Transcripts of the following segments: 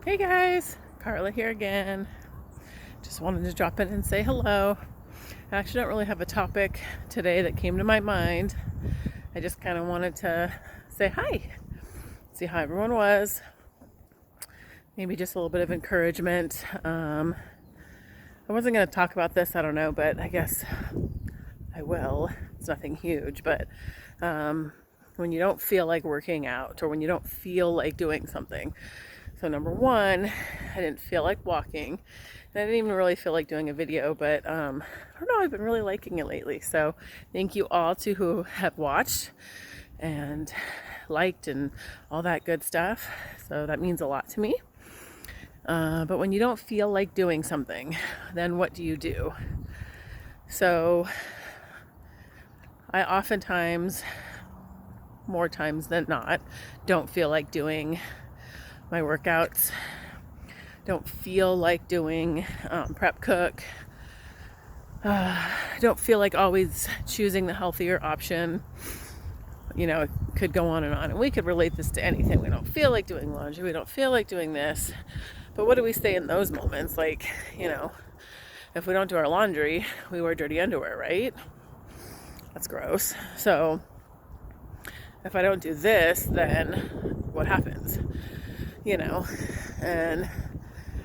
Hey guys, Carla here again. Just wanted to drop in and say hello. I actually don't really have a topic today that came to my mind. I just kind of wanted to say hi, see how everyone was. Maybe just a little bit of encouragement. I wasn't going to talk about this, I don't know, but I guess I will. It's nothing huge, but when you don't feel like working out or when you don't feel like doing something. So number one, I didn't feel like walking. And I didn't even really feel like doing a video, but I don't know, I've been really liking it lately. So thank you all to who have watched and liked and all that good stuff. So that means a lot to me. But when you don't feel like doing something, then what do you do? So I oftentimes, more times than not, don't feel like doing my workouts, don't feel like doing prep cook, don't feel like always choosing the healthier option. You know, it could go on, and we could relate this to anything. We don't feel like doing laundry, we don't feel like doing this, but what do we say in those moments? Like, you know, if we don't do our laundry, we wear dirty underwear, right? That's gross. So if I don't do this, then what happens? You know, and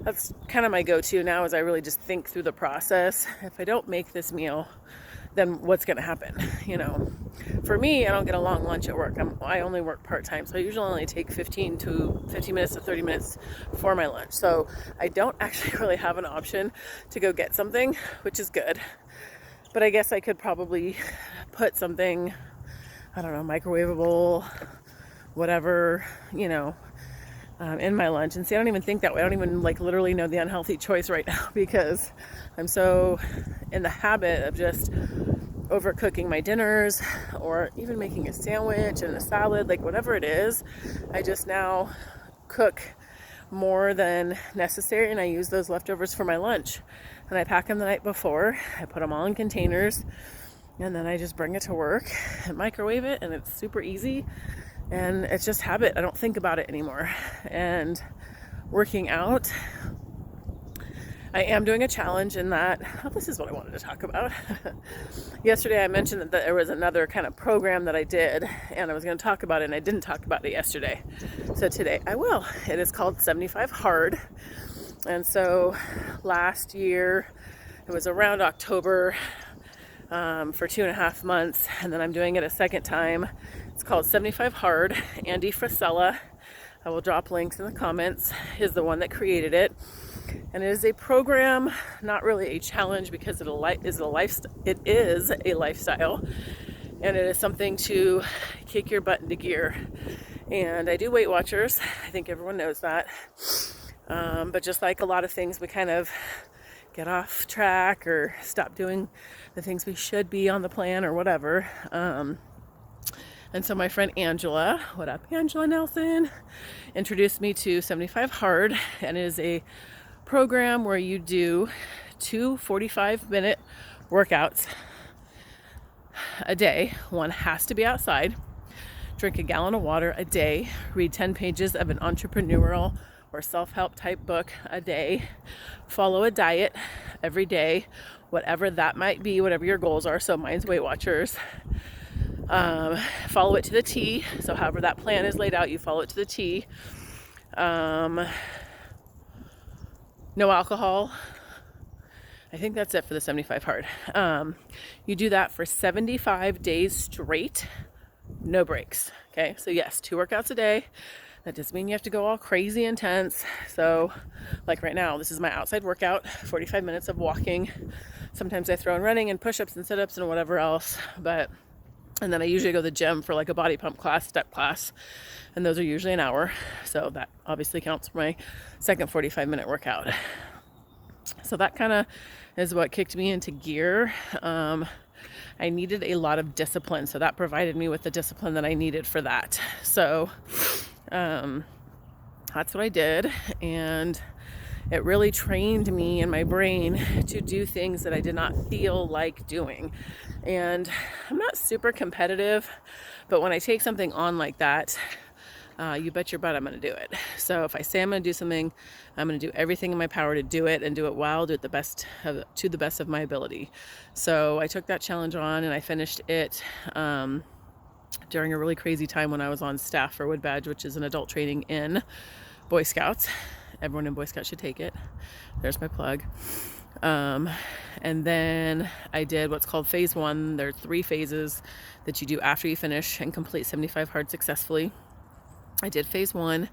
that's kind of my go-to now, is I really just think through the process. If I don't make this meal, then what's going to happen? You know, for me, I don't get a long lunch at work. I only work part-time, so I usually only take 15 minutes to 30 minutes for my lunch. So I don't actually really have an option to go get something, which is good. But I guess I could probably put something, I don't know, microwavable, whatever, you know, in my lunch. And see, I don't even think that way. I don't even literally know the unhealthy choice right now, because I'm so in the habit of just overcooking my dinners, or even making a sandwich and a salad, whatever it is. I just now cook more than necessary, and I use those leftovers for my lunch. And I pack them the night before. I put them all in containers, and then I just bring it to work and microwave it, and it's super easy. And it's just habit. I don't think about it anymore. And working out, I am doing a challenge in that, this is what I wanted to talk about. Yesterday I mentioned that there was another kind of program that I did, and I was going to talk about it, and I didn't talk about it yesterday. So today I will. It is called 75 Hard. And so last year, it was around October, for 2.5 months, and then I'm doing it a second time. It's called 75 Hard. Andy Frisella, I will drop links in the comments, is the one that created it. And it is a program, not really a challenge, because it is a lifestyle, and it is something to kick your butt into gear. And I do Weight Watchers. I think everyone knows that. But just like a lot of things, we kind of get off track or stop doing the things we should be on the plan or whatever. And so my friend Angela, what up, Angela Nelson, introduced me to 75 Hard, and it is a program where you do 2 45-minute workouts a day. One has to be outside, drink a gallon of water a day, read 10 pages of an entrepreneurial or self-help type book a day, follow a diet every day, whatever that might be, whatever your goals are. So mine's Weight Watchers. Follow it to the T. So however that plan is laid out, you follow it to the T. No alcohol. I think that's it for the 75 Hard. You do that for 75 days straight, no breaks. Okay, so yes, 2 workouts a day. That doesn't mean you have to go all crazy intense. So like right now, this is my outside workout, 45 minutes of walking. Sometimes I throw in running and push-ups and sit-ups and whatever else. And then I usually go to the gym for like a body pump class, step class. And those are usually an hour. So that obviously counts for my second 45-minute workout. So that kind of is what kicked me into gear. I needed a lot of discipline. So that provided me with the discipline that I needed for that. So that's what I did, and it really trained me in my brain to do things that I did not feel like doing. And I'm not super competitive, but when I take something on like that, you bet your butt I'm going to do it. So if I say I'm going to do something, I'm going to do everything in my power to do it and do it well, do it to the best of my ability. So I took that challenge on and I finished it during a really crazy time when I was on staff for Wood Badge, which is an adult training in Boy Scouts. Everyone in Boy Scouts should take it. There's my plug. And then I did what's called phase 1. There are 3 phases that you do after you finish and complete 75 hard successfully. I did phase 1,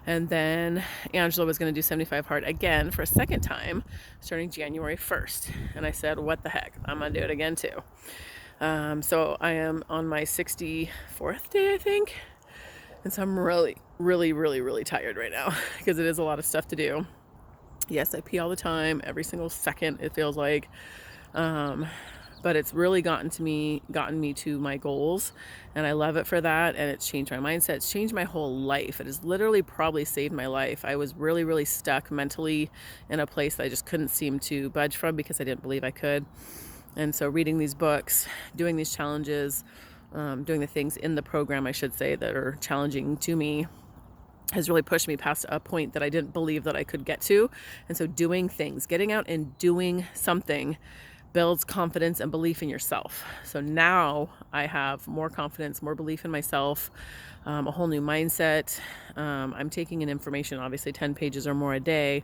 and then Angela was going to do 75 hard again for a second time starting January 1st. And I said, what the heck, I'm going to do it again too. So I am on my 64th day, I think. And so I'm really, really, really, really tired right now because it is a lot of stuff to do. Yes, I pee all the time, every single second, it feels like. But it's really gotten me to my goals, and I love it for that. And it's changed my mindset. It's changed my whole life. It has literally probably saved my life. I was really, really stuck mentally in a place that I just couldn't seem to budge from because I didn't believe I could. And so reading these books, doing these challenges, doing the things in the program, I should say, that are challenging to me, has really pushed me past a point that I didn't believe that I could get to. And so doing things, getting out and doing something builds confidence and belief in yourself. So now I have more confidence, more belief in myself, a whole new mindset. I'm taking in information, obviously 10 pages or more a day,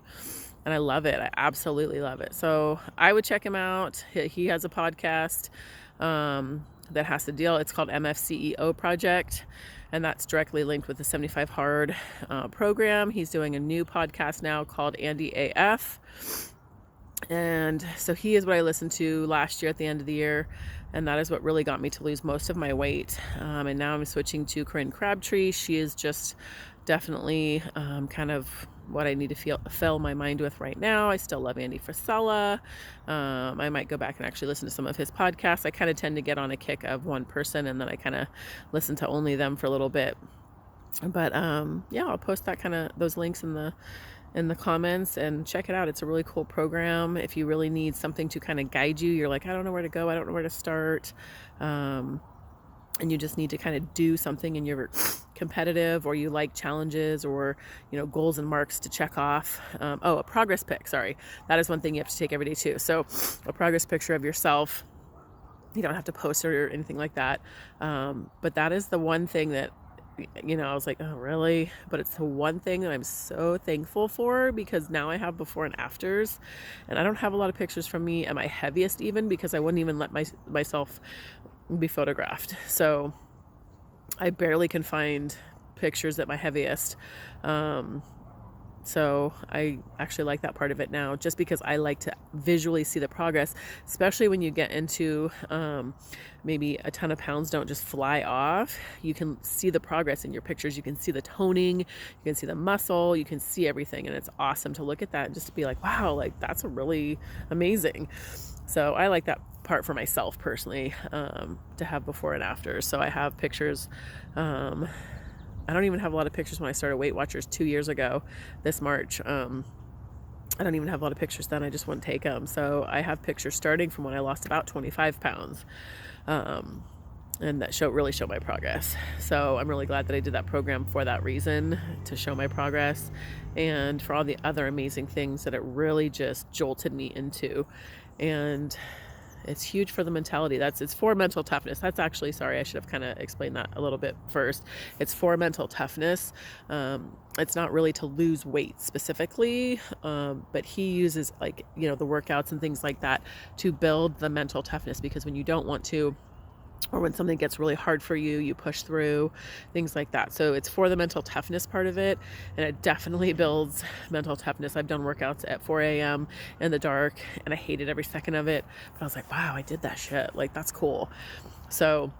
and I love it. I absolutely love it. So I would check him out. He has a podcast that has to deal. It's called MFCEO Project, and that's directly linked with the 75 Hard program. He's doing a new podcast now called Andy AF. And so he is what I listened to last year at the end of the year, and that is what really got me to lose most of my weight. And now I'm switching to Corinne Crabtree. She is just definitely kind of what I need to fill my mind with right now. I still love Andy Frisella. I might go back and actually listen to some of his podcasts. I kind of tend to get on a kick of one person, and then I kind of listen to only them for a little bit. But yeah, I'll post those links in the comments and check it out. It's a really cool program. If you really need something to kind of guide you, you're like, I don't know where to go, I don't know where to start, and you just need to kind of do something, and you're competitive, or you like challenges, or goals and marks to check off. A progress pic, sorry, that is one thing you have to take every day too. So a progress picture of yourself. You don't have to post it or anything like that, but that is the one thing that I was like, oh, really? But it's the one thing that I'm so thankful for, because now I have before and afters, and I don't have a lot of pictures from me at my heaviest, even because I wouldn't even let myself be photographed. So I barely can find pictures at my heaviest. So I actually like that part of it now, just because I like to visually see the progress, especially when you get into maybe a ton of pounds don't just fly off. You can see the progress in your pictures. You can see the toning, you can see the muscle, you can see everything. And it's awesome to look at that and just to be like, wow, like that's really amazing. So I like that part for myself personally, to have before and after. So I have pictures. I don't even have a lot of pictures when I started Weight Watchers 2 years ago, this March. I don't even have a lot of pictures then. I just wouldn't take them. So I have pictures starting from when I lost about 25 pounds. And that really show my progress. So I'm really glad that I did that program for that reason, to show my progress, and for all the other amazing things that it really just jolted me into. And it's huge for the mentality. It's for mental toughness. That's actually, sorry, I should have kind of explained that a little bit first. It's for mental toughness. It's not really to lose weight specifically, but he uses the workouts and things like that to build the mental toughness, because when you don't want to, or when something gets really hard for you, you push through, things like that. So it's for the mental toughness part of it, and it definitely builds mental toughness. I've done workouts at 4 a.m. in the dark, and I hated every second of it, but I was like, wow, I did that shit. Like, that's cool. So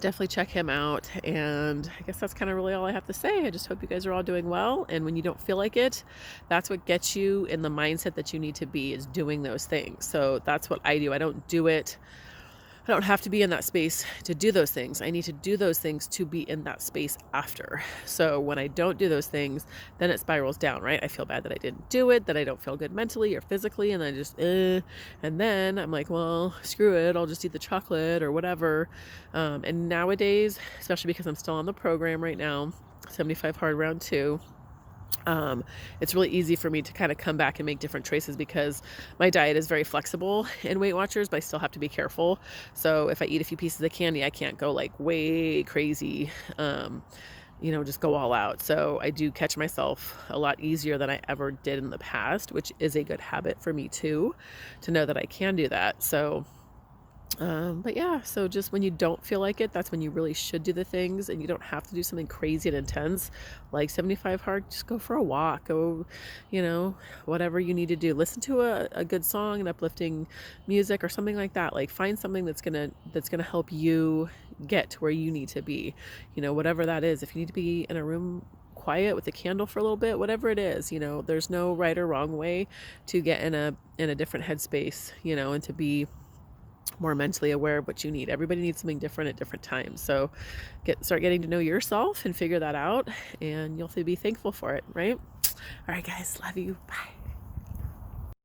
definitely check him out, and I guess that's kind of really all I have to say. I just hope you guys are all doing well, and when you don't feel like it, that's what gets you in the mindset that you need to be, is doing those things. So that's what I do. I don't have to be in that space to do those things. I need to do those things to be in that space after. So when I don't do those things, then it spirals down, right? I feel bad that I didn't do it, that I don't feel good mentally or physically, and I just, and then I'm like, well, screw it, I'll just eat the chocolate or whatever. And nowadays, especially because I'm still on the program right now, 75 hard round 2. It's really easy for me to kind of come back and make different choices because my diet is very flexible in Weight Watchers, but I still have to be careful. So if I eat a few pieces of candy, I can't go like way crazy, just go all out. So I do catch myself a lot easier than I ever did in the past, which is a good habit for me too, to know that I can do that. So but yeah, so just when you don't feel like it, that's when you really should do the things, and you don't have to do something crazy and intense like 75 hard. Just go for a walk, go, whatever you need to do. Listen to a good song and uplifting music or something like that. Like find something that's gonna help you get to where you need to be. Whatever that is. If you need to be in a room quiet with a candle for a little bit, whatever it is, there's no right or wrong way to get in a different headspace, and to be more mentally aware of what you need. Everybody needs something different at different times. So start getting to know yourself and figure that out, and you'll be thankful for it, right? All right, guys, love you. Bye.